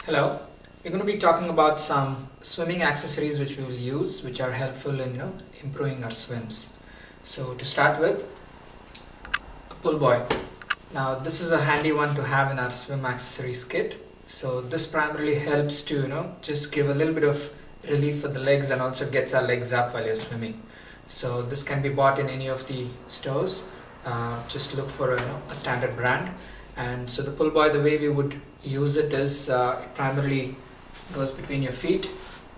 Hello, we're going to be talking about some swimming accessories which we will use, which are helpful in improving our swims. So to start with, a pull buoy. Now this is a handy one to have in our swim accessories kit. So this primarily helps to just give a little bit of relief for the legs and also gets our legs up while you're swimming. So this can be bought in any of the stores. Just look for a standard brand. And so the pull buoy, the way we would use it is it primarily goes between your feet,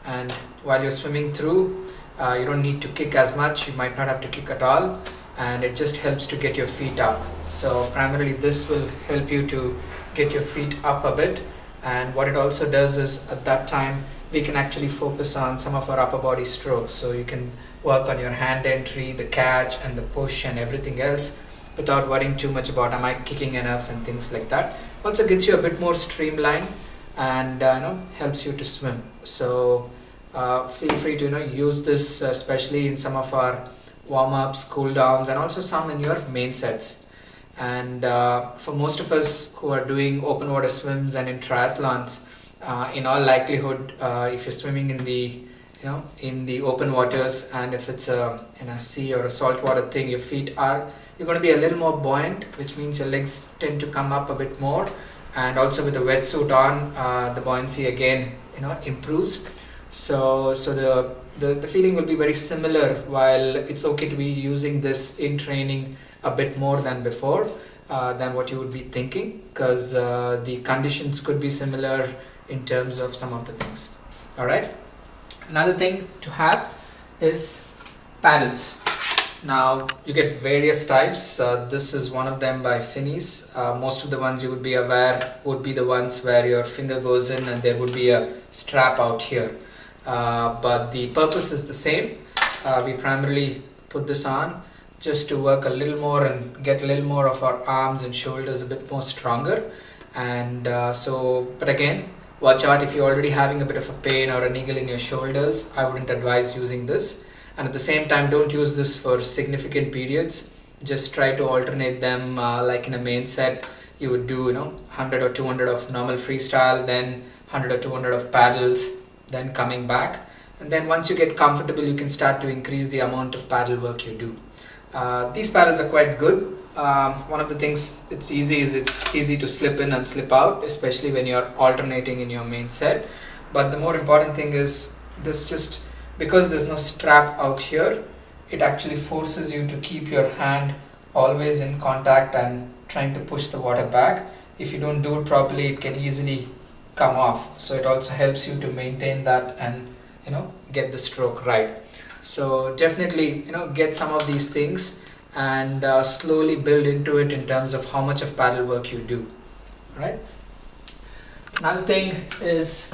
and while you're swimming through, you don't need to kick as much. You might not have to kick at all, and it just helps to get your feet up. So primarily this will help you to get your feet up a bit, and what it also does is at that time we can actually focus on some of our upper body strokes. So you can work on your hand entry, the catch and the push and everything else without worrying too much about am I kicking enough and things like that. Also gets you a bit more streamlined and helps you to swim. So feel free to use this especially in some of our warm-ups, cool downs, and also some in your main sets. And for most of us who are doing open water swims and in triathlons, in all likelihood, if you're swimming in the in the open waters, and if it's in a sea or a saltwater thing, you're going to be a little more buoyant, which means your legs tend to come up a bit more, and also with the wetsuit on, the buoyancy again improves. So the feeling will be very similar. While it's okay to be using this in training a bit more than before, than what you would be thinking, because the conditions could be similar in terms of some of the things. All right. Another thing to have is paddles. Now you get various types. This is one of them by Finis. Most of the ones you would be aware would be the ones where your finger goes in and there would be a strap out here. But the purpose is the same. We primarily put this on just to work a little more and get a little more of our arms and shoulders a bit more stronger. And but again, watch out if you're already having a bit of a pain or a niggle in your shoulders. I wouldn't advise using this. And at the same time, don't use this for significant periods. Just try to alternate them, like in a main set you would do 100 or 200 of normal freestyle, then 100 or 200 of paddles, then coming back, and then once you get comfortable you can start to increase the amount of paddle work you do. These paddles are quite good. One of the things it's easy to slip in and slip out, especially when you're alternating in your main set. But the more important thing is this, just because there's no strap out here, it actually forces you to keep your hand always in contact and trying to push the water back. If you don't do it properly, it can easily come off. So it also helps you to maintain that and get the stroke right. So definitely get some of these things and slowly build into it in terms of how much of paddle work you do. Right. Another thing is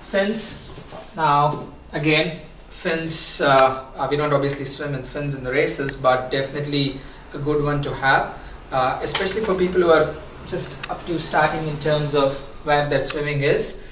fins. Now again, fins, we don't obviously swim in fins in the races, but definitely a good one to have, especially for people who are just up to starting in terms of where their swimming is.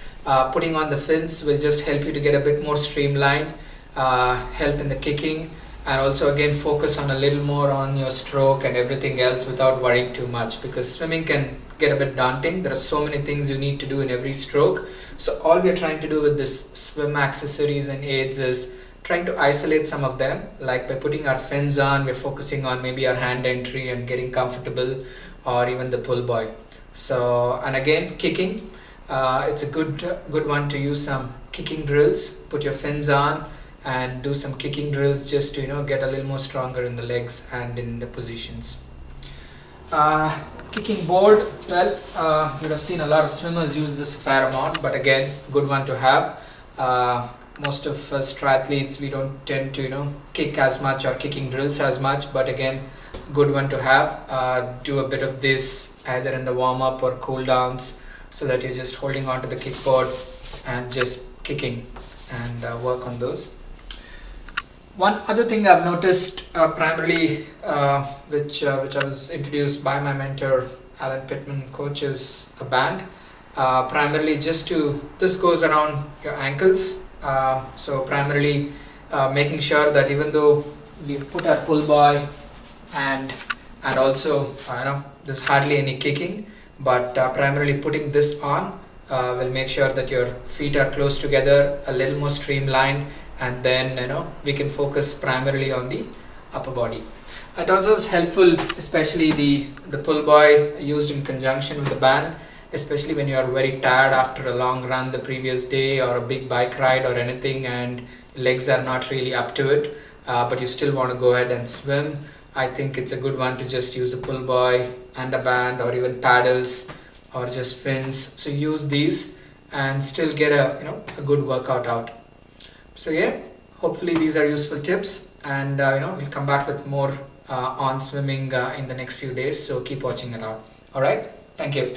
Putting on the fins will just help you to get a bit more streamlined, help in the kicking, and also again focus on a little more on your stroke and everything else without worrying too much, because swimming can get a bit daunting. There are so many things you need to do in every stroke. So all we are trying to do with this swim accessories and aids is trying to isolate some of them. Like by putting our fins on, we're focusing on maybe our hand entry and getting comfortable, or even the pull buoy. So, and again, kicking, it's a good one to use some kicking drills. Put your fins on and do some kicking drills just to get a little more stronger in the legs and in the positions. Kicking board, well, you'd have seen a lot of swimmers use this a fair amount, but again, good one to have. Most of us triathletes, we don't tend to kick as much or kicking drills as much, but again, good one to have. Do a bit of this either in the warm-up or cool downs, so that you're just holding on to the kickboard and just kicking and work on those. One other thing I've noticed, primarily which I was introduced by my mentor Alan Pittman, coaches a band, primarily this goes around your ankles. So primarily making sure that even though we've put our pull buoy and also there's hardly any kicking, but primarily putting this on will make sure that your feet are close together, a little more streamlined, and then we can focus primarily on the upper body. It also is helpful, especially the pull boy used in conjunction with the band, especially when you are very tired after a long run the previous day or a big bike ride or anything, and legs are not really up to it, but you still want to go ahead and swim. I think it's a good one to just use a pull buoy and a band, or even paddles, or just fins. So use these and still get a good workout out. So yeah, hopefully these are useful tips, and we'll come back with more on swimming in the next few days. So keep watching it out. All right, thank you.